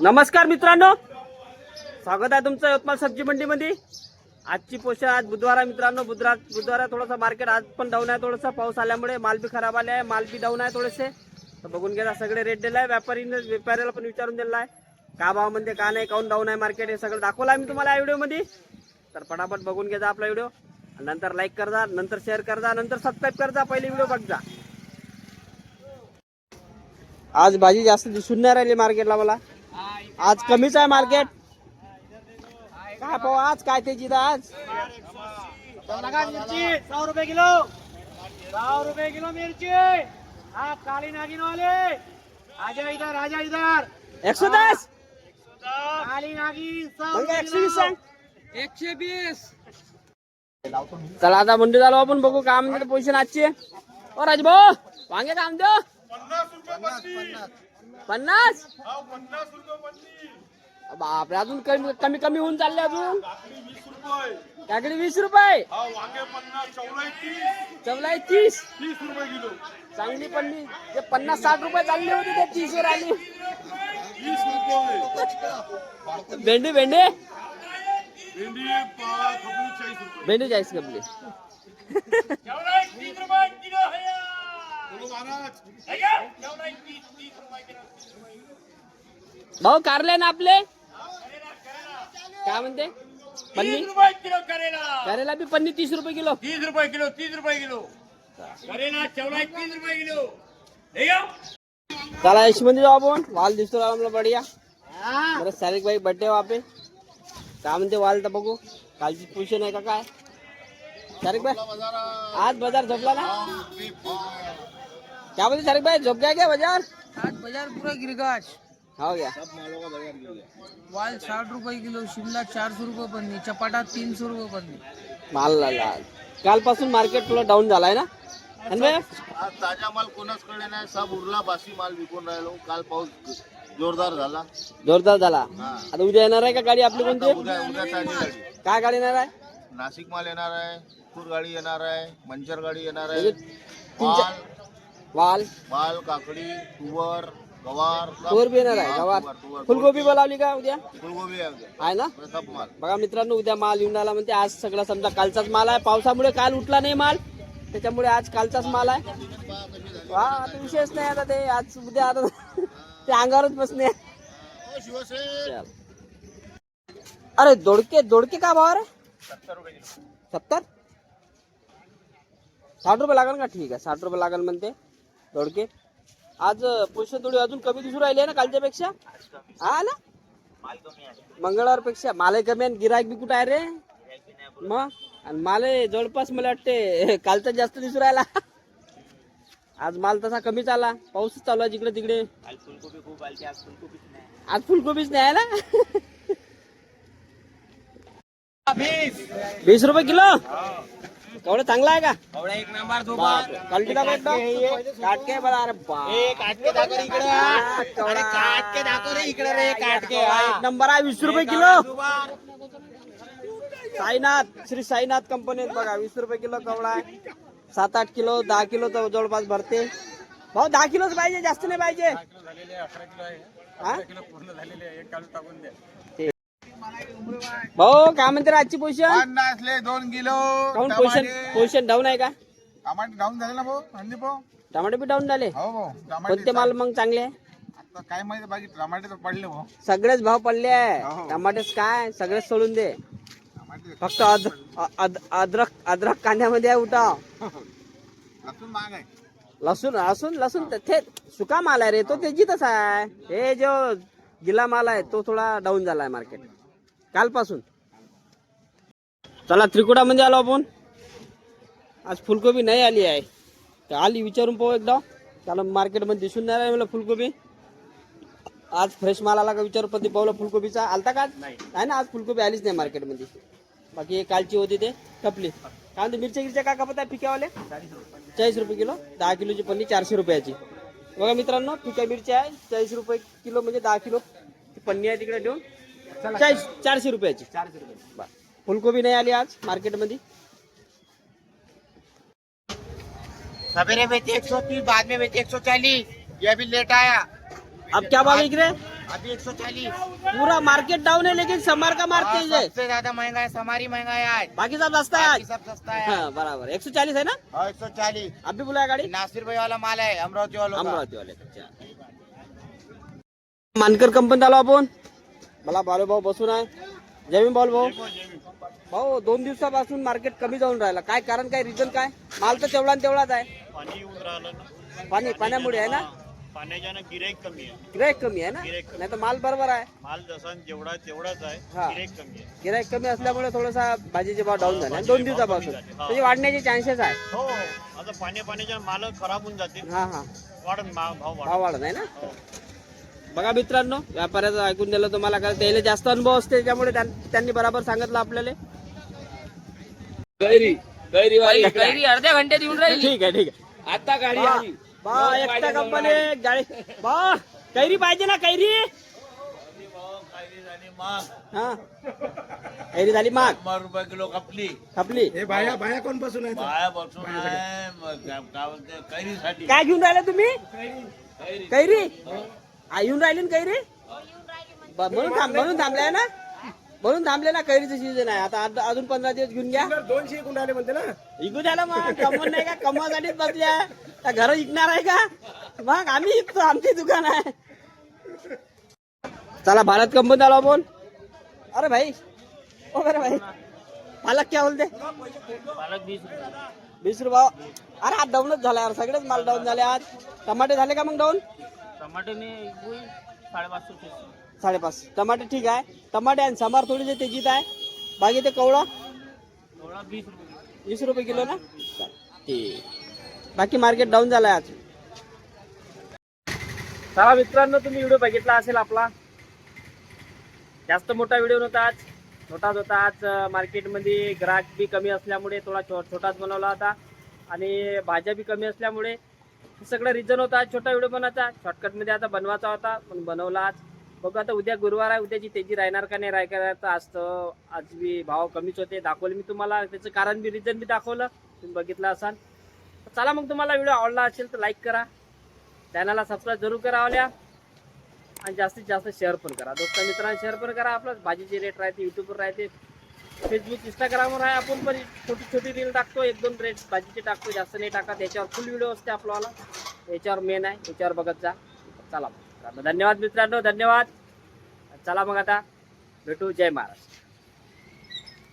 नमस्कार मित्रांनो, स्वागत आहे तुमचं यवतमाळ सब्जी मंडीमध्ये। आजची पोषण आज बुधवार आहे मित्रांनो। बुधवार थोडासा मार्केट आज पण डाऊन आहे, थोडासा पाऊस आल्यामुळे माल बी खराब आले आहे, माल बी डाऊन आहे थोडेसे। तर बघून घ्या, सगळे रेट दिले आहे। व्यापाऱ्याला पण विचारून दिला आहे का भाव म्हणजे का नाही, काऊन डाऊन आहे मार्केट, हे सगळं दाखवलं आहे मी तुम्हाला या व्हिडिओमध्ये। तर फटाफट बघून घ्या आपला व्हिडिओ, नंतर लाईक करा, नंतर शेअर करा, नंतर सबस्क्राईब करा, पहिले व्हिडिओ बघा। आज भाजी जास्त दिसून नाही राहिली मार्केटला मला, आज कमीच आहे मार्केट। काय भाव आज, काय तेजी आज? मिर्ची 100 रुपए किलो, 100 रुपए किलो मिर्ची। हाँ काली नागिन वाले आजा इधर, आजा इधर। 110 काली नागिन 100 मग 120 सांग। 120। चला आता मंडी झालो आपण, बघू काय म्हणते पोझिशन आजची। ओ राजभाऊ वांगे काम देऊ 50 बापरे, अजून कमी कमी होऊन चालले अजून। काकडी 20 रुपये, चवलाई 30 रुपये किलो, चांगली पडली। ते 50-60 रुपये चालली होती, ते 30 वर आली। 20 रुपये भेंडी भेंडी भेंडी, खपली 40 रुपये, भेंडी 40 कपली। चौलाई 30 रुपए किलो है यार। बोलो महाराज। भैया चौलाई 30 रुपए किलो। भाऊ कारले ना आपले, काय म्हणते? 30 रुपए किलो करेला। करेला बी पन्नी 30 रुपये किलो। 30 रुपए किलो, 30 रुपए किलो करेला। चौलाई 30 रुपए किलो। ले जाओ। चला यशमध्ये जाऊ आपण, वाल दिसतो आम्हाला बढिया। बरं सारिक भाई बड्डे वहाँ पे, काय म्हणते वाल तर बघू, कालची पोझिशन आहे का काय? सारिक भाई आज बाजार झोपला ना? क्या बोलते सारिक भाई, झोप गया क्या बाजार? आज बाजार पूरा गिरगाज। हो गया। वाल 60 रुपए किलो, शिमला 400 रुपये पन्नी, चपाटा 300 रुपये पन्नी। माल लाला कालपासून मार्केट थोडं डाऊन झालाय ना? आणि भाई आज ताजा माल कोणाच कडे नाही, सब उरला बासी माल विकून राहिलो। काल पाऊस जोरदार झाला, जोरदार झाला। आता उद्या येणार आहे का गाडी आपली कोणती? उद्या उद्या ताजी गाडी। काय गाडी येणार आहे? नाशिक माल येणार आहे, तूर गाडी येणार आहे, मंचर गाडी येणार आहे, म्हणजे तीन-चार वाल वाल, काकडी, तुवर, गवार, तूर बी येणार आहे, गवार, फुलगोबी बोलावली का उद्या? फुलगोबी आहे, आहे ना? सब माल। बघा मित्रांनो, उद्या माल येऊन राहिला म्हणते। आज सगळा समजा कालचाच माल आहे, पावसामुळे काल उठला नाही माल, त्याच्यामुळे आज कालचाच माल आहे। वा आता विशेष नाही, आता ते आज उद्या आता ते अंगावरच बसणे। चल. अरे दोडके का भाव रे? 70 60 रुपये लागल का? ठीक आहे, 60 रुपये लागल म्हणते दोडके। आज पोषण थोडी अजून कमी दिसू राहिली आहे ना कालच्या पेक्षा, हा ना? मंगळवार पेक्षा माल कमी आणि गिरायक बी कुठं आहे रे मग? आणि माल जवळपास मला वाटते कालचा जास्त दिसू राहिला। आज माल तसा कमीच आला, पाऊस चालू आहे जिकडे तिकडे। आज फुलकोबीच नाही आहे ना? 20 रुपये किलो कवडा चांगला आहे का? कवड़ा एक नंबर दो क्वालिटी का एकदम काट के बघा। अरे बाप, काट के दाखव रे इकडे। अरे काट के दाखव रे इकडे रे, काट के। एक नंबर आहे। 20 रुपये किलो साईनाथ, श्री साईनाथ कंपनी बघा। 20 रुपये किलो कवडा आहे। 7-8 किलो 10 किलो तर जवळपास भरते। भाऊ 10 किलोच पाहिजे, जास्त नाही पाहिजे। हा? ठीक. भाऊ काय म्हणते रे आजची पोझिशन? असले 2 किलो काऊन पोझिशन डाऊन आहे का? टमाटे डाऊन झाले ना भाऊ, हल्ली भाऊ। टमाटे बी डाऊन झाले? हो भाऊ, कोणते माल मग चांगले आहे? आता काय माहिती, बाकी टमाटे तर पडले भाऊ। सगळेच भाव पडले हो. आहे, टमाटेच काय सगळेच सोडून दे। टमाटे फक्त अद्रक कांद्यामध्ये आहे उठाव। लसूण महाग आहे। लसूण तर ते सुका माल आहे रे, तो तेजीतच आहे। हे जो गिला माल आहे तो थोडा डाऊन झाला आहे मार्केट कालपासून। चला त्रिकुटामध्ये आलो आपण। आज फुलकोबी नाही आली आहे, तर आली विचारून पाहू एकदा। त्याला मार्केटमध्ये दिसून नाही राहिली मला फुलकोबी। आज फ्रेश माल आला का विचारू पती पावला फुलकोबीचा आलता का? नाही ना, आज फुलकोबी आलीच नाही मार्केटमध्ये। बाकी हे कालची होती ते कपली। काय म्हणते मिरच्या काय खपत आहे पिक्यावाले? 40 रुपये किलो, 10 किलोची पन्नी 400 रुपयाची। बघा मित्रांनो, पिक्या मिरची आहे 40 रुपये किलो, म्हणजे 10 किलो पन्नी आहे तिकडे देऊन 400 रुपयाची। फुलकोबी नहीं आली आज मार्केट में। सवेरे बेचे 130, बाद में बेचे 140, ये अभी लेट आया। अब क्या भाव बिक रहे? अभी 140। पूरा मार्केट डाउन है लेकिन समर का मार्केट है, सबसे ज्यादा महंगा है, समारी महंगा है आज। बाकी सब सस्ता है बाकी आज। सब सस्ता है। हाँ बराबर 140 है ना, हाँ 140। आप भी बुलाया गाड़ी नासिर भाई वाला माल है, अमरावती वालों का। अमरावती वाले अच्छा. मानकर कंपनीत आलो आपण. मला बालू भाऊ बसून आहे. जमीन भाऊ भाऊ 2 दिवसापासून मार्केट कमी जाऊन राहिला, काय कारण, काय रिझन काय? माल तर तेवढा आणि तेवढाच आहे. पाणी येऊन राहिलं ना, पाण्यामुळे आहे ना, पाण्याच्यानं गिराईक कमी आहे. गिराईक कमी आहे ना, गिराईक कमी. नाही तर माल बरोबर आहे. माल जसा जेवढा तेवढाच आहे, हा. गिराईक कमी आहे. गिराईक कमी असल्यामुळे थोडासा भाजीचे भाव डाऊन झाले 2 दिवसापासून, त्याचे वाढण्याचे चान्सेस आहे. हो आता पाण्याच्या माल खराब होऊन जाते, हा हा भाव वाढ. भाव वाढत आहे ना. बघा मित्रांनो, व्यापाऱ्याचं ऐकून दिलं तुम्हाला, कारण त्याला जास्त अनुभव असते, त्यामुळे त्यांनी बरोबर सांगितलं आपल्याला. कैरी अर्ध्या घंट्यात येऊन राहील. ठीक आहे ठीक आहे. आता गाडी बा आली. बा, एकटा कंपनी गाडी बा, कैरी पाहिजे ना, कैरी हा, कैरी झाली माग 10 रुपये किलो खपली. खपली. बाया बसून आहे कैरीसाठी. काय घेऊन राहिले तुम्ही? कैरी येऊन राहिली ना कैरी, म्हणून थांबलाय ना, म्हणून थांबले ना. कैरीचं सीजन आहे आता, अजून 15 दिवस घेऊन घ्या. 200 इकून राहिले म्हणते ना, इकू द्याला मग. कमवून नाही का, कमवासाठीच बसल्या, त्या घर विकणार आहे का? मग आम्ही विकतो, आमची दुकान आहे. चला भारत कंपनी आलो आपण. अरे भाई, ओ मेरे भाई, पालक क्या बोलते? पालक 20 रुपये. अरे आज डाऊनच झाला यार, सगळेच माल डाऊन झाले आज. टमाटे झाले का मग डाऊन? टमाटे में 550. 5.5. टमाटे ठीक आहे, टमाटे आणि समार थोडीशी तेजीत आहे. बाकी ते कवळा 20 रुपये किलो ना. ठीक, बाकी मार्केट डाऊन झालाय आज. चला मित्रांनो, तुम्ही व्हिडिओ बघितला असेल आपला. जास्त मोठा व्हिडिओ नव्हता आज, छोटाच होता. आज मार्केटमध्ये ग्राहक बी कमी असल्यामुळे थोडा छोटाच बनवला होता, आणि भाज्या बी कमी असल्यामुळे हे सगळं रिझन होता आज छोटा व्हिडिओ बनवायचा. शॉर्टकटमध्ये आता बनवायचा होता पण बनवला आज. बघू आता उद्या गुरुवार आहे, उद्याची तेजी राहणार का नाही राहणार. आज तर आज बी भाव कमीच होते, दाखवले मी तुम्हाला. त्याचं कारण बी, रिझन बी दाखवलं, तुम्ही बघितलं असाल. चला मग, तुम्हाला व्हिडिओ आवडला असेल तर लाईक करा, चॅनलला सबस्क्राईब जरूर करा आवल्या, आणि जास्तीत जास्त शेअर पण करा. दोस्ता मित्रांना शेअर पण करा. आपलं भाजीचे रेट राहते, युट्यूबवर राहते, फेसबुक इंस्टाग्रामवर आहे. आपण पण छोटी रील टाकतो, 1-2 रेट भाजीचे टाकतो, जास्त नाही टाकत. याच्यावर फुल व्हिडिओ असते आपल्याला, याच्यावर मेन आहे, याच्यावर बघत जा. चला धन्यवाद मित्रांनो, धन्यवाद. चला मग आता भेटू. जय महाराष्ट्र.